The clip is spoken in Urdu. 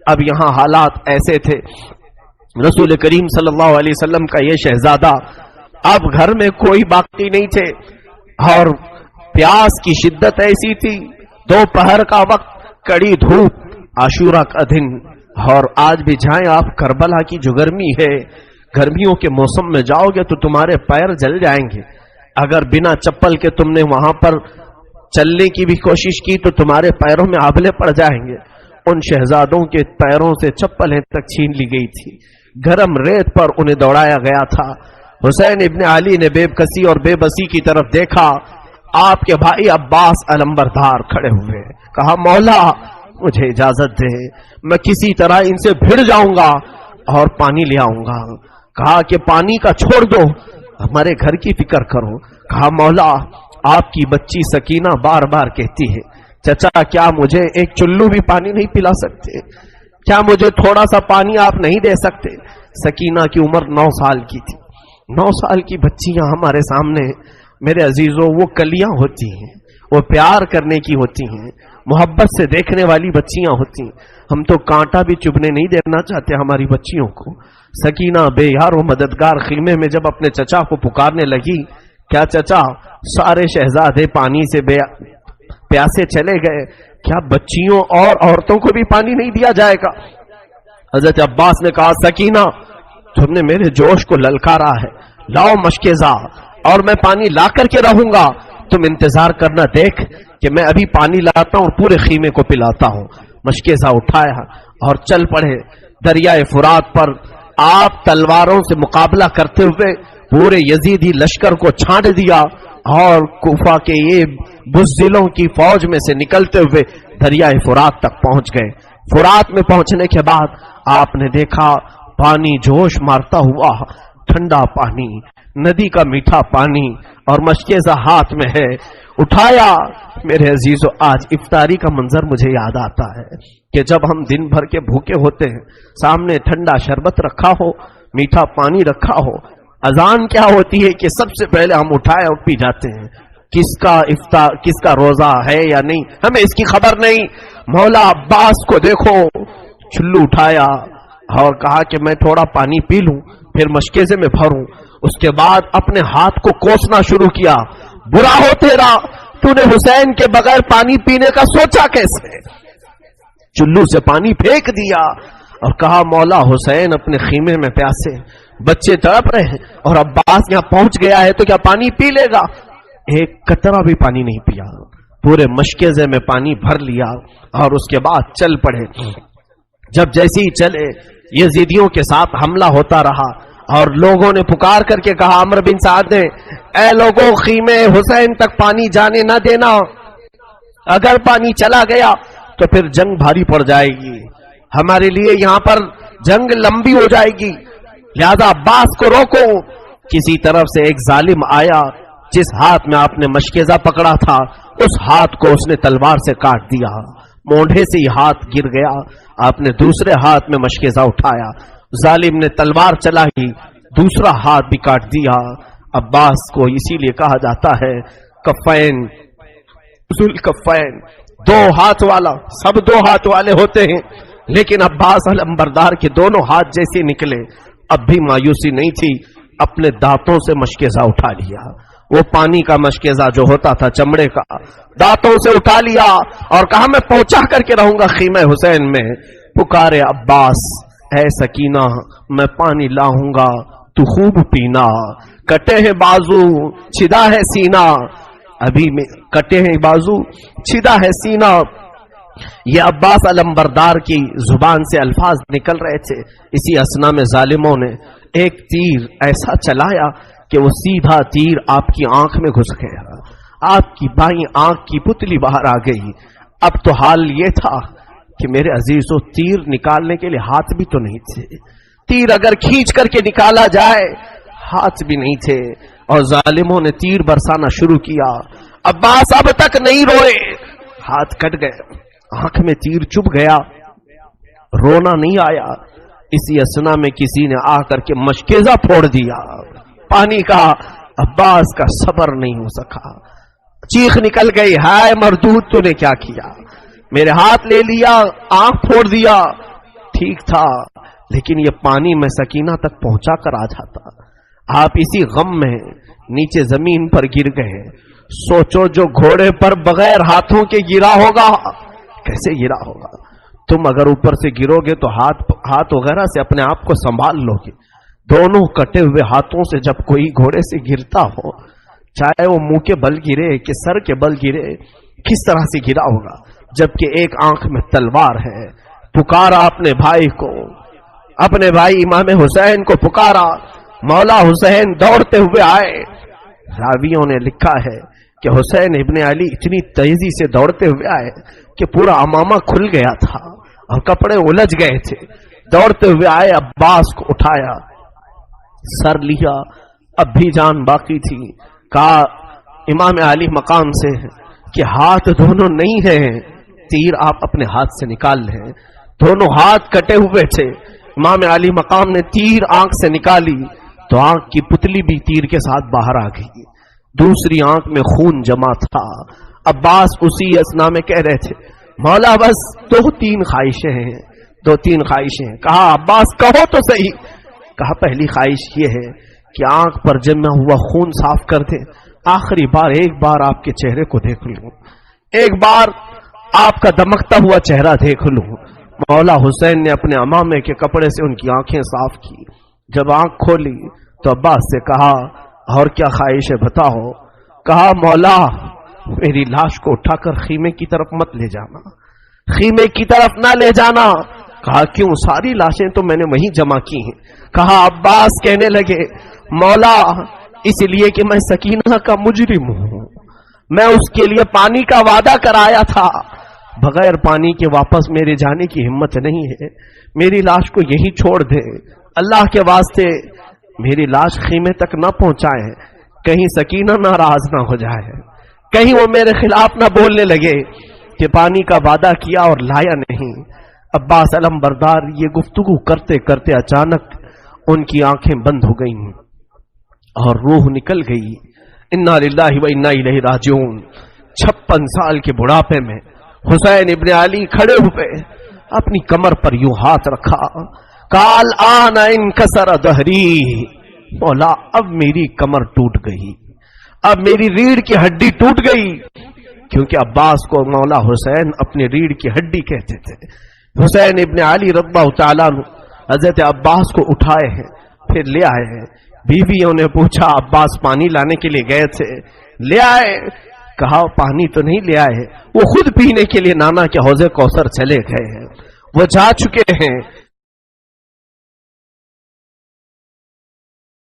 اب یہاں حالات ایسے تھے، رسول کریم صلی اللہ علیہ وسلم کا یہ شہزادہ اب گھر میں کوئی باقی نہیں تھے، اور پیاس کی شدت ایسی تھی، دوپہر کا وقت، کڑی دھوپ، عاشورہ کا دن، اور آج بھی جائیں آپ کربلا کی جو گرمی ہے، گرمیوں کے موسم میں جاؤ گے تو تمہارے پیر جل جائیں گے، اگر بنا چپل کے تم نے وہاں پر چلنے کی بھی کوشش کی تو تمہارے پیروں میں آبلے پڑ جائیں گے۔ ان شہزادوں کے پیروں سے چپلیں تک چھین لی گئی تھی، گرم ریت پر انہیں دوڑایا گیا تھا۔ حسین ابن علی نے بے کسی اور بے بسی کی طرف دیکھا، آپ کے بھائی عباس علمبردار کھڑے ہوئے، کہا مولا مجھے اجازت دے، میں کسی طرح ان سے بھڑ جاؤں گا اور پانی لے آؤں گا۔ کہا کہ پانی کا چھوڑ دو، ہمارے گھر کی فکر کرو۔ کہا مولا آپ کی بچی سکینہ بار بار کہتی ہے چچا کیا مجھے ایک چلو بھی پانی نہیں پلا سکتے، کیا مجھے تھوڑا سا پانی آپ نہیں دے سکتے؟ سکینہ کی عمر 9 سال کی تھی۔ 9 سال کی بچیاں ہمارے سامنے میرے عزیزوں وہ کلیاں ہوتی ہیں، وہ پیار کرنے کی ہوتی ہیں، محبت سے دیکھنے والی بچیاں ہوتی ہیں۔ ہم تو کانٹا بھی چبھنے نہیں دینا چاہتے ہماری بچیوں کو۔ سکینہ بے یار و مددگار خیمے میں جب اپنے چچا کو پکارنے لگی، کیا چچا سارے شہزادے پانی سے پیاسے چلے گئے، کیا بچیوں اور عورتوں کو بھی پانی نہیں دیا جائے گا؟ حضرت عباس نے کہا سکینہ تم نے میرے جوش کو للکارا ہے، لاؤ مشکیزہ اور میں پانی لا کر کے رہوں گا، تم انتظار کرنا دیکھ کہ میں ابھی پانی لاتا ہوں اور پورے خیمے کو پلاتا ہوں۔ مشکیزہ اٹھایا اور چل پڑے دریائے فرات پر۔ آپ تلواروں سے مقابلہ کرتے ہوئے پورے یزیدی لشکر کو چھانٹ دیا اور کوفہ کے یہ بزدلوں کی فوج میں سے نکلتے ہوئے دریائے فرات تک پہنچ گئے۔ فرات میں پہنچنے کے بعد آپ نے دیکھا پانی جوش مارتا ہوا، ٹھنڈا پانی، ندی کا میٹھا پانی، اور مشکیزہ ہاتھ میں ہے، اٹھایا۔ میرے عزیزو آج افطاری کا منظر مجھے یاد آتا ہے کہ جب ہم دن بھر کے بھوکے ہوتے ہیں، سامنے ٹھنڈا شربت رکھا ہو، میٹھا پانی رکھا ہو، اذان کیا ہوتی ہے کہ سب سے پہلے ہم اٹھائے اور پی جاتے ہیں۔ کس کا روزہ ہے یا نہیں ہمیں اس کی خبر نہیں۔ مولا عباس کو دیکھو، چلو اٹھایا اور کہا کہ میں تھوڑا پانی پی لوں پھر مشکیزے میں بھروں۔ اس کے بعد اپنے ہاتھ کو کوسنا شروع کیا، برا ہو تیرا، تو نے حسین کے بغیر پانی پینے کا سوچا کیسے؟ چلو سے پانی پھینک دیا اور کہا مولا حسین اپنے خیمے میں پیاسے، بچے تڑپ رہے ہیں اور عباس یہاں پہنچ گیا ہے تو کیا پانی پی لے گا؟ ایک قطرہ بھی پانی نہیں پیا، پورے مشکیزے میں پانی بھر لیا اور اس کے بعد چل پڑے۔ جب جیسے ہی چلے یزیدیوں کے ساتھ حملہ ہوتا رہا اور لوگوں نے پکار کر کے کہا، عمرو بن سعد نے، اے لوگوں خیمے حسین تک پانی جانے نہ دینا، اگر پانی چلا گیا تو پھر جنگ بھاری پڑ جائے گی، ہمارے لیے یہاں پر جنگ لمبی ہو جائے گی، لہذا عباس کو روکو۔ کسی طرف سے ایک ظالم آیا، جس ہاتھ میں آپ نے مشکیزہ پکڑا تھا اس ہاتھ کو اس نے تلوار سے کاٹ دیا، مونڈھے سے ہی ہاتھ گر گیا۔ آپ نے دوسرے ہاتھ میں مشکیزہ اٹھایا، ظالم نے تلوار چلائی، دوسرا ہاتھ بھی کاٹ دیا۔ عباس کو اسی لیے کہا جاتا ہے کفین، ذوالکفین، 2 ہاتھ والا، سب 2 ہاتھ والے ہوتے ہیں، لیکن عباس علمبردار کے دونوں ہاتھ جیسے نکلے، اب بھی مایوسی نہیں تھی، اپنے دانتوں سے مشکیزہ اٹھا لیا۔ وہ پانی کا مشکیزہ جو ہوتا تھا چمڑے کا، دانتوں سے اٹھا لیا اور کہا میں پہنچا کر کے رہوں گا خیمہ حسین میں۔ پکارے عباس، اے سکینہ میں پانی لاؤں گا تو خوب پینا، کٹے ہیں بازو چھدا ہے سینہ، ابھی میں کٹے ہیں بازو چھدا ہے سینہ۔ یہ عباس علمبردار کی زبان سے الفاظ نکل رہے تھے، اسی اثنا میں ظالموں نے ایک تیر ایسا چلایا کہ وہ سیدھا تیر آپ کی آنکھ میں گھس گیا، آپ کی بائیں آنکھ کی پتلی باہر آ گئی۔ اب تو حال یہ تھا کہ میرے عزیزو تیر نکالنے کے لیے ہاتھ بھی تو نہیں تھے، تیر اگر کھینچ کر کے نکالا جائے ہاتھ بھی نہیں تھے، اور ظالموں نے تیر برسانا شروع کیا۔ عباس اب تک نہیں روئے، ہاتھ کٹ گئے، آنکھ میں تیر چبھ گیا، رونا نہیں آیا۔ اسی اثنا میں کسی نے آ کر کے مشکیزہ پھوڑ دیا پانی کا۔ عباس کا صبر نہیں ہو سکا، چیخ نکل گئی، ہائے مردود تو نے کیا کیا، میرے ہاتھ لے لیا، آنکھ پھوڑ دیا، ٹھیک تھا لیکن یہ پانی میں سکینہ تک پہنچا کر آ جاتا. آپ اسی غم میں نیچے زمین پر گر گئے. سوچو جو گھوڑے پر بغیر ہاتھوں کے گرا ہوگا کیسے گرا ہوگا. تم اگر اوپر سے گرو گے تو ہاتھ وغیرہ سے اپنے آپ کو سنبھال لو گے. دونوں کٹے ہوئے ہاتھوں سے جب کوئی گھوڑے سے گرتا ہو, چاہے وہ منہ کے بل گرے کہ سر کے بل گرے, کس طرح سے گرا ہوگا. جبکہ ایک آنکھ میں تلوار ہے. پکارا اپنے بھائی کو, اپنے بھائی امام حسین کو پکارا. مولا حسین دوڑتے ہوئے آئے. راویوں نے لکھا ہے کہ حسین ابن علی اتنی تیزی سے دوڑتے ہوئے آئے کہ پورا امامہ کھل گیا تھا اور کپڑے الجھ گئے تھے. دوڑتے ہوئے آئے, عباس کو اٹھایا, سر لیا, اب بھی جان باقی تھی. کہا امام علی مقام سے کہ ہاتھ دونوں نہیں ہیں, تیر آپ اپنے ہاتھ سے نکال لیں. دونوں ہاتھ کٹے ہوئے تھے. امام علی مقام نے تیر آنکھ سے نکالی تو آنکھ کی پتلی بھی تیر کے ساتھ باہر آ گئی. دوسری آنکھ میں خون جمع تھا. عباس اسی اسنا میں کہہ رہے تھے مولا بس دو تین خواہشیں ہیں. کہا عباس کہو تو صحیح. کہا پہلی خواہش یہ ہے کہ آنکھ پر جمع ہوا خون صاف کر دے. آخری بار ایک بار آپ کے چہرے کو دیکھ لوں, ایک بار آپ کا دمکتا ہوا چہرہ دیکھ لوں. مولا حسین نے اپنے امامے کے کپڑے سے ان کی آنکھیں صاف کی. جب آنکھ کھولی تو عباس سے کہا اور کیا خواہش ہے بتاؤ. کہا مولا میری لاش کو اٹھا کر خیمے کی طرف مت لے جانا, خیمے کی طرف نہ لے جانا. کہا کیوں, ساری لاشیں تو میں نے وہیں جمع کی ہیں. کہا عباس کہنے لگے مولا اس لیے کہ میں سکینہ کا مجرم ہوں, میں اس کے لیے پانی کا وعدہ کرایا تھا, بغیر پانی کے واپس میرے جانے کی ہمت نہیں ہے. میری لاش کو یہی چھوڑ دے, اللہ کے واسطے میری لاش خیمے تک نہ پہنچائے, کہیں سکینہ ناراض نہ ہو جائے, کہیں وہ میرے خلاف نہ بولنے لگے کہ پانی کا وعدہ کیا اور لایا نہیں. عباس علم بردار یہ گفتگو کرتے کرتے اچانک ان کی آنکھیں بند ہو گئیں اور روح نکل گئی. انا للہ و انا الیہ راجعون. 56 سال کے بڑھاپے میں حسین ابن علی کھڑے ہوئے, اپنی کمر پر یوں ہاتھ رکھا. قال آن انکسر ظہری, مولا اب میری کمر ٹوٹ گئی, اب میری ریڑھ کی ہڈی ٹوٹ گئی. کیونکہ عباس کو مولا حسین اپنی ریڑھ کی ہڈی کہتے تھے. حسین ابن علی رضی اللہ تعالیٰ عنہ حضرت عباس کو اٹھائے ہیں, پھر لے آئے ہیں. بیویوں نے پوچھا عباس پانی لانے کے لیے گئے تھے, لے آئے. کہا پانی تو نہیں لے آئے, وہ خود پینے کے لیے نانا کے حوض کوثر چلے گئے ہیں, وہ جا چکے ہیں.